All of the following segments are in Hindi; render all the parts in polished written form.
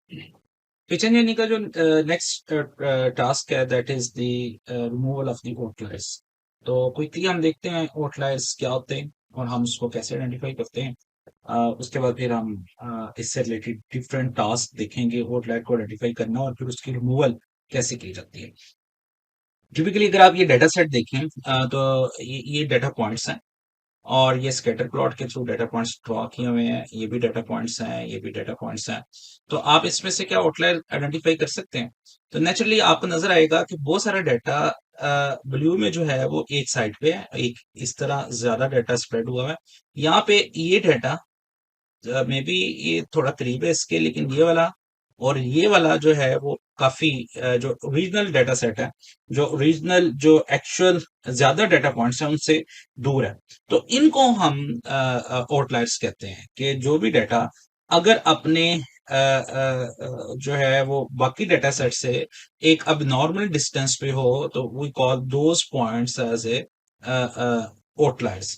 किचन जर्नी का जो नेक्स्ट टास्क है that is the removal of the outliers. तो क्विकली हम देखते हैं आउटलायर्स क्या होते हैं और हम उसको कैसे आइडेंटिफाई करते हैं। उसके बाद फिर हम इससे रिलेटेड डिफरेंट टास्क देखेंगे आउटलायर को आइडेंटिफाई करना और फिर उसकी रिमूवल कैसे की जाती है। टिपिकली अगर आप ये डाटा सेट देखें तो ये डाटा पॉइंट्स हैं और ये स्कैटर प्लॉट के थ्रू डाटा पॉइंट्स ड्रॉ किए हुए हैं। ये भी डाटा पॉइंट्स हैं, ये भी डाटा पॉइंट्स हैं। तो आप इसमें से क्या आउटलायर आइडेंटिफाई कर सकते हैं। तो नेचुरली आपको नजर आएगा कि बहुत सारा डाटा ब्लू में जो है वो एक साइड पे है, एक इस तरह ज्यादा डाटा स्प्रेड हुआ है। यहाँ पे ये डाटा मे बी ये थोड़ा करीब है इसके, लेकिन ये वाला और ये वाला जो है वो काफी जो ओरिजिनल डाटा सेट है, जो ओरिजिनल जो एक्चुअल ज्यादा डाटा पॉइंट्स हैं उनसे दूर है। तो इनको हम आउटलायर्स कहते हैं कि जो भी डाटा अगर अपने जो है वो बाकी डाटा सेट से एक अब नॉर्मल डिस्टेंस पे हो तो we call those points as a outliers.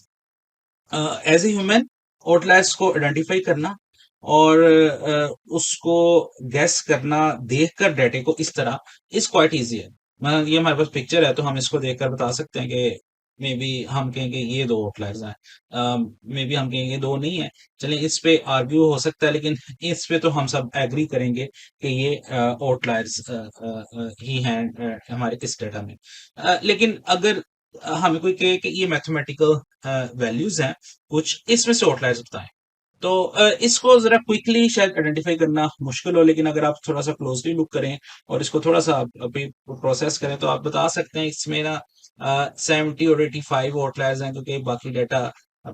As a human outliers को आइडेंटिफाई करना और उसको गैस करना देखकर डाटे को इस तरह इज क्वाइट इजी है। ये हमारे पास पिक्चर है तो हम इसको देखकर बता सकते हैं कि मे बी हम कहेंगे ये दो आउटलायर्स हैं, मे बी हम कहेंगे दो नहीं है। चलें इस पे आर्ग्यू हो सकता है, लेकिन इस पे तो हम सब एग्री करेंगे कि ये आउटलायर्स ही हैं हमारे इस डेटा में। लेकिन अगर हमें कोई कहे कि ये मैथमेटिकल वैल्यूज हैं कुछ, इसमें से आउटलायर्स बताएं, तो इसको जरा क्विकली शायद आइडेंटिफाई करना मुश्किल हो, लेकिन अगर आप थोड़ा सा क्लोजली लुक करें और इसको थोड़ा सा अभी प्रोसेस करें तो आप बता सकते हैं इसमें ना 70 और 85 आउटलायर्स हैं, क्योंकि बाकी डाटा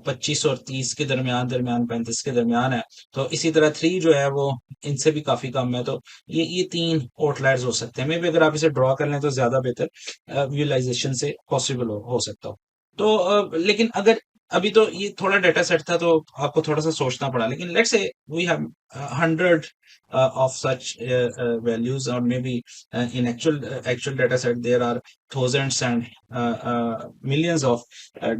25 और 30 के दरमियान दरमियान 35 के दरमियान है। तो इसी तरह 3 जो है वो इनसे भी काफी कम है। तो ये 3 आउटलायर्स हो सकते हैं। मे भी अगर आप इसे ड्रॉ कर लें तो ज्यादा बेहतर विजुअलाइजेशन से पॉसिबल हो सकता हो। तो लेकिन अगर अभी तो ये थोड़ा डेटा सेट था तो आपको थोड़ा सा सोचना पड़ा, लेकिन let's say we have 100 of such values, or maybe in actual data set there are thousands and millions of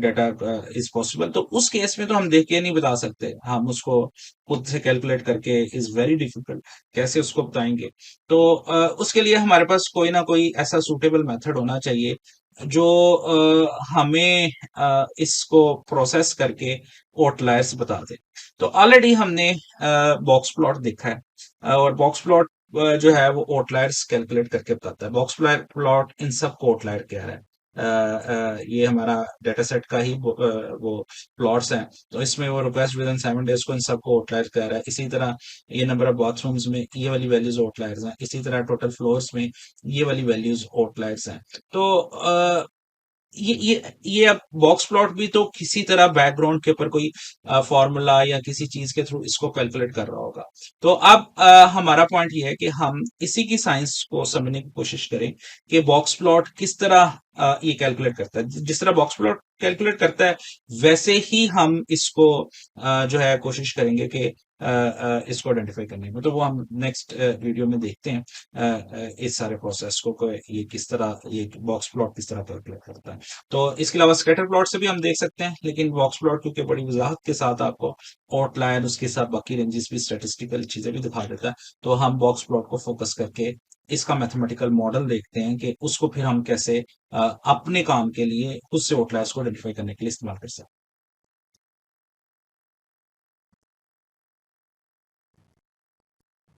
data is possible। तो उस केस में तो हम देख के नहीं बता सकते, हम उसको खुद से कैलकुलेट करके इज वेरी डिफिकल्ट, कैसे उसको बताएंगे। तो उसके लिए हमारे पास कोई ना कोई ऐसा सूटेबल मेथड होना चाहिए जो हमें इसको प्रोसेस करके आउटलायर्स बता दे। तो ऑलरेडी हमने बॉक्स प्लॉट देखा है, और बॉक्स प्लॉट जो है वो आउटलायर्स कैलकुलेट करके बताता है। बॉक्स प्लॉट इन सब को आउटलायर कह रहा है। ये हमारा डेटा सेट का ही वो प्लॉट्स हैं। तो इसमें वो रिक्वेस्ट विद इन 7 days को इन सबको आउटलायर कह रहा है। इसी तरह ये नंबर ऑफ बाथरूम्स में ये वाली वैल्यूज आउटलायर्स हैं। इसी तरह टोटल फ्लोर्स में ये वाली वैल्यूज आउटलायर्स हैं। तो ये अब बॉक्स प्लॉट भी तो किसी तरह बैकग्राउंड के ऊपर कोई फॉर्मूला या किसी चीज के थ्रू इसको कैलकुलेट कर रहा होगा। तो अब हमारा पॉइंट ये है कि हम इसी की साइंस को समझने की कोशिश करें कि बॉक्स प्लॉट किस तरह ये कैलकुलेट करता है। जिस तरह बॉक्स प्लॉट कैलकुलेट करता है वैसे ही हम इसको जो है कोशिश करेंगे कि इसको आइडेंटिफाई करने में। तो वो हम नेक्स्ट वीडियो में देखते हैं इस सारे प्रोसेस को ये किस तरह ये बॉक्स प्लॉट किस तरह कैलकुलेट करता है। तो इसके अलावा स्कैटर प्लॉट से भी हम देख सकते हैं, लेकिन बॉक्स प्लॉट क्योंकि बड़ी वजाहत के साथ आपको आउटलाइन उसके साथ बाकी रेंजेस भी स्टेटिस्टिकल चीजें भी दिखा देता है, तो हम बॉक्स प्लॉट को फोकस करके इसका मैथमेटिकल मॉडल देखते हैं कि उसको फिर हम कैसे अपने काम के लिए खुद से आउटलायर्स को आइडेंटिफाई करने के लिए इस्तेमाल कर सकते हैं।